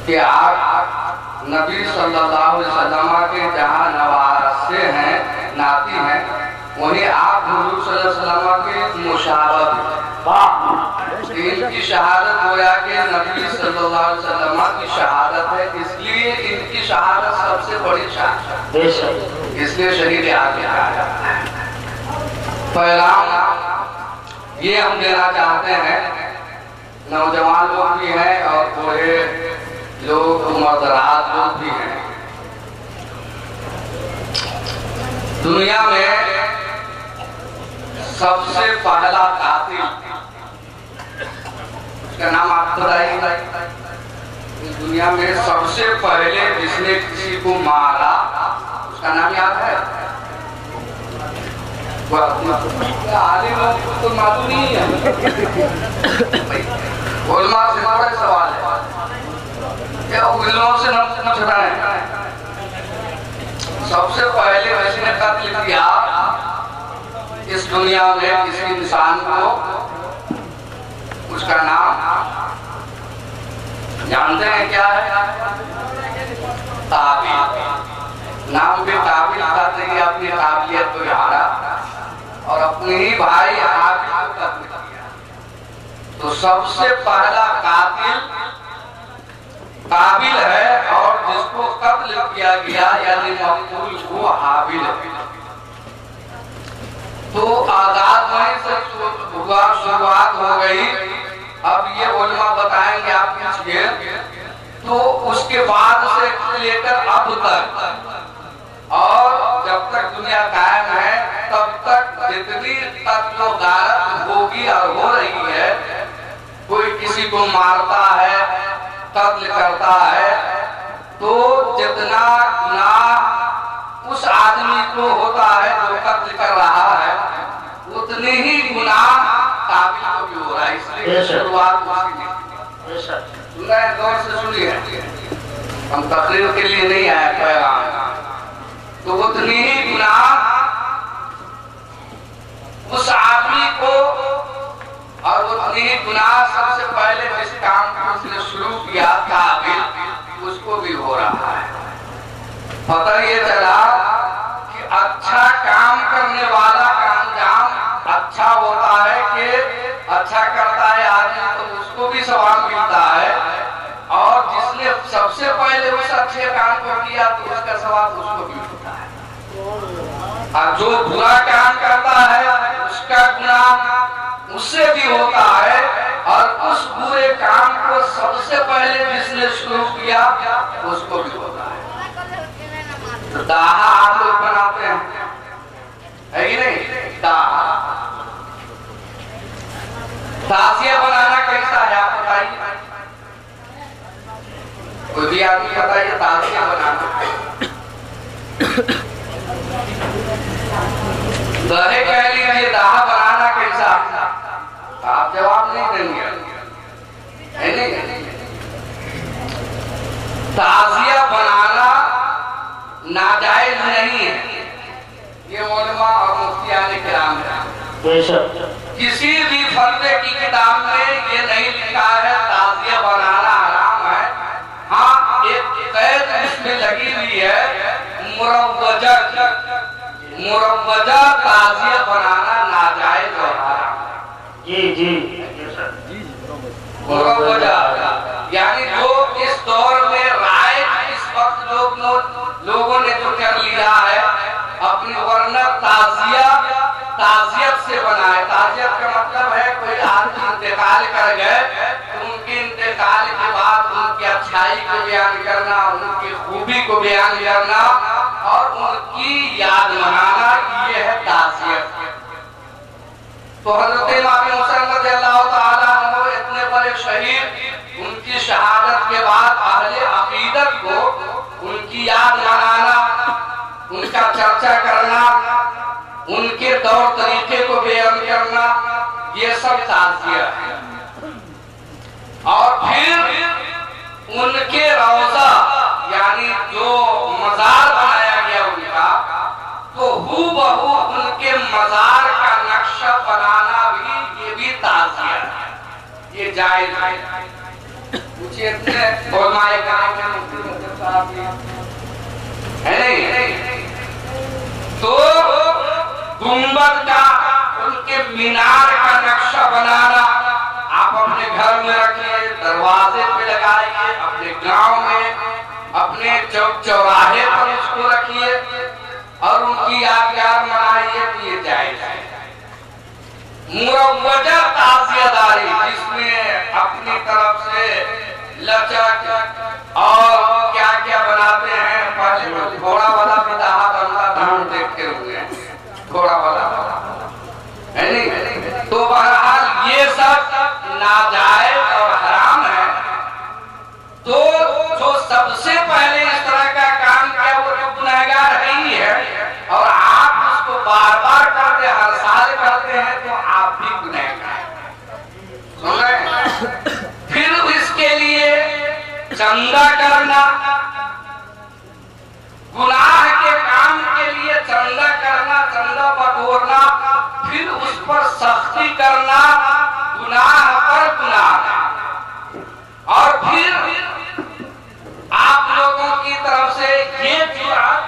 کہ آپ نبی صلی اللہ علیہ وسلم کے جہاں نواسے ہیں، ناتی ہیں، وہیں آپ حضور صلی اللہ علیہ وسلم کے مشابہ ہیں۔ ان کی شہادت گویا کہ نبی صلی اللہ علیہ وسلم کی شہادت ہے، اس لیے ان کی شہادت سب سے بڑی شہادت ہے، اس لیے شہید آدمی کہا جاتا ہے۔ پیغام یہ ہم دینا چاہتے ہیں، نوجوان لوگ بھی ہیں اور بوڑھے لوگ، عمر دراز لوگ بھی ہیں۔ دنیا میں سب سے پہلا قاتل، اس کا نام آپ بتائیے، دنیا میں سب سے پہلے جس نے کسی کو مارا اس کا نام یاد ہے؟ عالم کو تو معلوم نہیں ہے، علماء سے بڑا سوال ہے، کیا علماء سے نہ پوچھ رہے ہیں؟ سب سے پہلے جس نے قتل کیا اس دنیا میں کسی انسان کو، اس کا نام جانتے ہیں کیا ہے؟ قابیل۔ نام بھی قابل کہتے ہیں، اپنی قابلیت کو ہارا اور اپنے ہی بھائی حابیل کو قتل کیا۔ تو سب سے پہلا قاتل قابل ہے، اور جس کو قتل کیا گیا یعنی مقتول وہ حابیل ہے۔ تو آغاز وہیں سے شروعات ہو گئی۔ اب یہ علماء بتائیں گے، آپ پوچھئے تو اس کے بعد سے لے کر اب تک اور جب تک دنیا قائم ہے تب تک جتنی قتل و غارت ہوگی اور ہو رہی ہے، کوئی کسی کو مارتا ہے، قتل کرتا ہے، تو جتنا گناہ اس آدمی کو ہوتا ہے جو قتل کر رہا ہے، اتنی ہی گناہ قابل کو بھی ہو رہا ہے۔ اس لیے شروعات اسی نے سنا ہے، غور سے سنیے، ہم تقریر کے لیے نہیں آئے پیغام، تو اتنی ہی گناہ اس آدمی کو اور اتنی ہی گناہ سب سے پہلے جس کام کو اس نے شروع کیا قابل، اس کو بھی ہو رہا ہے۔ پتہ یہ چلا کہ اچھا کام کرنے والا کا انجام اچھا ہوتا ہے، کہ اچھا کرتا ہے آدمی تو اس کو بھی ثواب ملتا ہے، اور جس نے سب سے پہلے اس اچھے کام کو کیا تو اس کا ثواب اس کو بھی ملتا ہے، اور جو برا کام کرتا ہے اس کا گناہ اس سے بھی ہوتا ہے، اور اس برے کام کو سب سے پہلے جس نے شروع کیا اس کو بھی ہوتا ہے۔ داہا آپ لوگ بناتے ہیں، ہے ہی نہیں؟ داہا تازیہ بنانا کیسا ہے آپ بتائیے، کوئی بھی آدمی بتائیے تازیہ بنانا۔ دہے کہہ لیجیے داہا بنانا کیسا، آپ جواب نہیں دیں گے، ہے نہیں؟ تازیہ بنانا ناجائز نہیں ہے، یہ علماء اور مفتیان کرام ہیں۔ کسی بھی فرقے کی کتاب میں یہ نہیں لکھا ہے تازیہ بنانا حرام ہے۔ ہاں ایک قید اس میں لگی ہوئی ہے، مروجہ تازیہ بنانا ناجائز اور حرام ہے۔ جی مروجہ یعنی جو اس دور میں رائج اس وقت لوگوں نے جو کر لیا ہے اپنی، ورنہ تعزیت سے بنائے۔ تعزیت کا مطلب ہے کوئی آدمی انتقال کر گئے تو ان کے انتقال کے بعد ان کی اچھائی کو بیان کرنا، ان کی خوبی کو بیان کرنا اور ان کی یاد منانا، یہ ہے تعزیت۔ تو حضرت امام حسین رضی اللہ تعالیٰ عنہ اتنے بڑے شہید، ان کی شہادت کے بعد اہل عقیدت کو ان کی یاد منانا، ان کا چرچا کرنا، ان کے طور طریقے کو بیان کرنا، یہ سب تعزیہ ہے۔ اور پھر ان کے روضہ یعنی جو مزار بنایا گیا ان کا، تو ہو بہو ان کے مزار کا نقشہ بنانا بھی، یہ بھی تعزیہ ہے، یہ جائز ہے۔ پوچھئے اتنے علماء کرام کے مفتی رجب صاحب ہے نہیں؟ تو گنبد کا ان کے مینار کا نقشہ بنانا آپ اپنے گھر میں رکھیے، دروازے پہ لگائیے، اپنے گاؤں میں، اپنے چوک چوراہے پر اس کو رکھیے اور ان کی یادگار منائیے، تو یہ جائز ہے۔ مروجہ تعزیہ داری جس میں اپنی طرف سے لچک اور کیا کیا بناتے ہیں، پہلے گھوڑا والا بداہا بنتا تھا، ہم دیکھتے ہوئے ہیں گھوڑا والا ہے نہیں؟ تو بہرحال یہ سب ناجائز اور حرام ہے۔ تو جو سب سے پہلے اس طرح کا کام کیا وہ تو گنہگار ہے ہی ہے، اور آپ اس کو بار بار کرتے، ہر سال کرتے ہیں، تو آپ بھی گنہگار ہیں۔ سن رہے ہیں؟ پھر اس کے لیے چندہ کرنا، گناہ کے کام کے لیے چندہ کرنا، چندہ بٹورنا، پھر اس پر سختی کرنا، گناہ پر گناہ، اور پھر آپ لوگوں کی طرف سے یہ جرات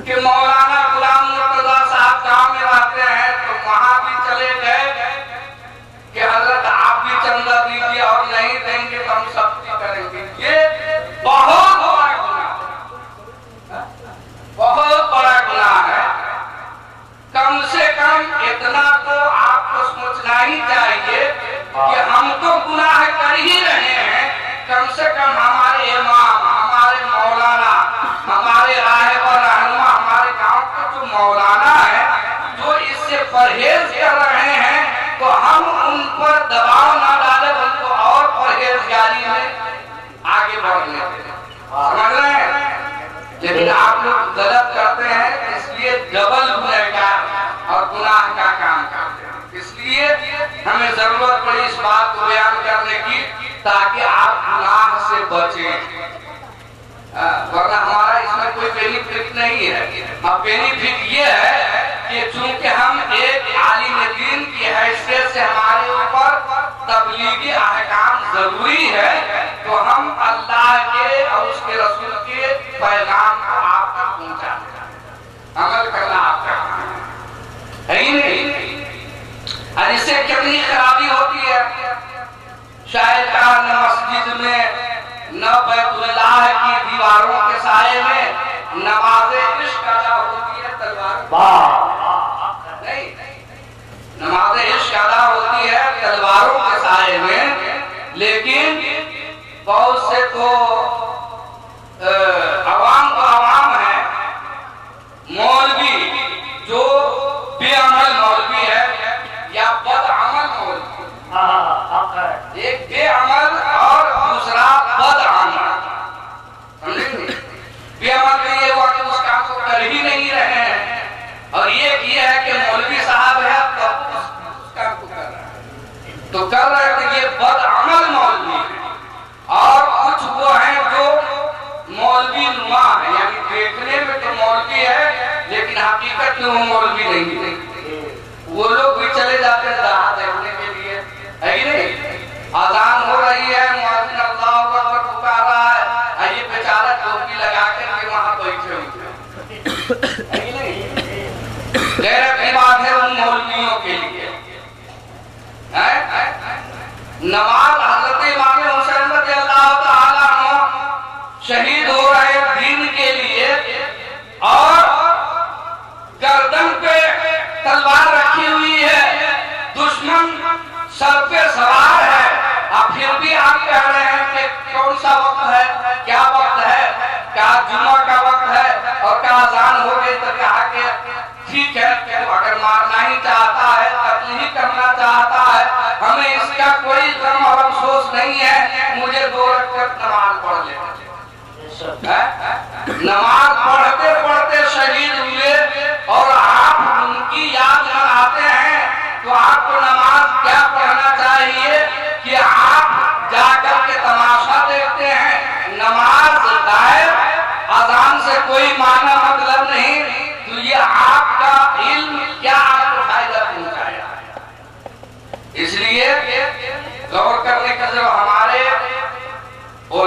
کہ مولانا غلام مرتضیٰ صاحب گاؤں میں رہتے ہیں تو وہاں بھی چلے گئے کہ حضرت آپ بھی چندہ دیجیے اور نہیں دیں گے تو ہم سختی کریں گے۔ یہ بہت بڑا گناہ ہے، بہت بڑا گناہ ہے۔ کم سے کم اتنا تو آپ کو سوچنا ہی چاہیے کہ ہم تو گناہ کر ہی رہے ہیں، کم سے کم ہمارے امام، ہمارے مولانا، ہمارے راہب اور رہنما، ہمارے گاؤں کے جو مولانا ہے جو اس سے پرہیز کر رہے ہیں، تو ہم ان پر دباؤ نہ ڈالے بلکہ اور پرہیزگاری میں آگے بڑھنے دیں۔ سمجھ رہے ہیں؟ لیکن آپ لوگ غلط کرتے ہیں، اس لیے ڈبل گنہگار اور گناہ کا کام کرتے ہیں۔ اس لیے ہمیں ضرورت پڑی اس بات کو بیان کرنے کی تاکہ آپ گناہ سے بچیں، ورنہ ہمارا اس میں کوئی بینیفٹ نہیں ہے۔ اب بینیفٹ یہ ہے کہ چونکہ ہم ایک عالم دین کی حیثیت سے ہمارے اوپر تبلیغی احکام ضروری ہے، تو ہم اللہ کے اور اس کے رسول کے پیغام کو آپ تک پہنچاتے ہیں، عمل کرنا آپ کا کام ہے ہی نہیں۔ اور اس سے کتنی خرابی ہوتی ہے، شاید کہا نہ مسجد میں نہ بیت اللہ کی دیواروں کے سائے میں نماز عشق ادا ہوتی ہے تلوار نہیں، نماز عشق ادا ہوتی ہے تلواروں کے سائے میں، لیکن بہت سے تو عوام کو عوام ہے، مولوی جو بے عمل مولوی ہے یا بد عمل مولوی، ایک بے عمل اور دوسرا بد عمل، سمجھیں؟ بے عمل میں یہ ہوا کہ اس کام کو کر ہی نہیں رہے ہیں، اور ایک یہ ہے کہ مولوی صاحب ہے تو اس کام کو کر رہا ہے، تو کر رہے ہیں کہ یہ بد عمل مولوی ہے، اور کچھ وہ ہیں جو مولوی نما ہے، یعنی دیکھنے میں تو مولوی ہے لیکن حقیقت میں وہ مولوی نہیں، وہ لوگ بھی چلے جاتے ہیں دہا دیکھنے کے لیے، ہے کہ نہیں؟ اذان ہو رہی ہے، مؤذن اللہ اکبر پکار رہا ہے، یہ بیچارہ ٹوپی لگا کر کے وہاں بیٹھے ہوئے، ہے کہ نہیں؟ غیرت کی بات ہے ان مولویوں کے لیے۔ نماز حضرت امام حسین رضی اللہ تعالیٰ عنہ شہید ہو رہے دین کے لیے، اور گردن پہ تلوار رکھی ہوئی ہے، دشمن سر پہ سوار ہے، اب پھر بھی آپ کہہ رہے ہیں کہ کون سا وقت ہے، کیا وقت ہے، کیا جمعہ کا وقت ہے، اور کیا اذان ہو گئی، تو کہا کہ ٹھیک ہے، اگر مارنا ہی چاہتا ہے، قتل ہی کرنا چاہتا ہے، ہمیں اس کا کوئی غم اور افسوس نہیں ہے، مجھے 2 رکعت نماز پڑھ لے۔ نماز پڑھتے پڑھتے شہید ہوئے اور آپ ان کی یاد مناتے ہیں، تو آپ کو نماز کیا پڑھنا چاہیے کہ آپ جا کر کے تماشا دیکھتے ہیں، نماز دائر، اذان سے کوئی معنی مطلب نہیں، تو یہ آپ کا علم کیا آپ کو فائدہ پہنچایا؟ اس لیے غور کرنے کا جو ہمارے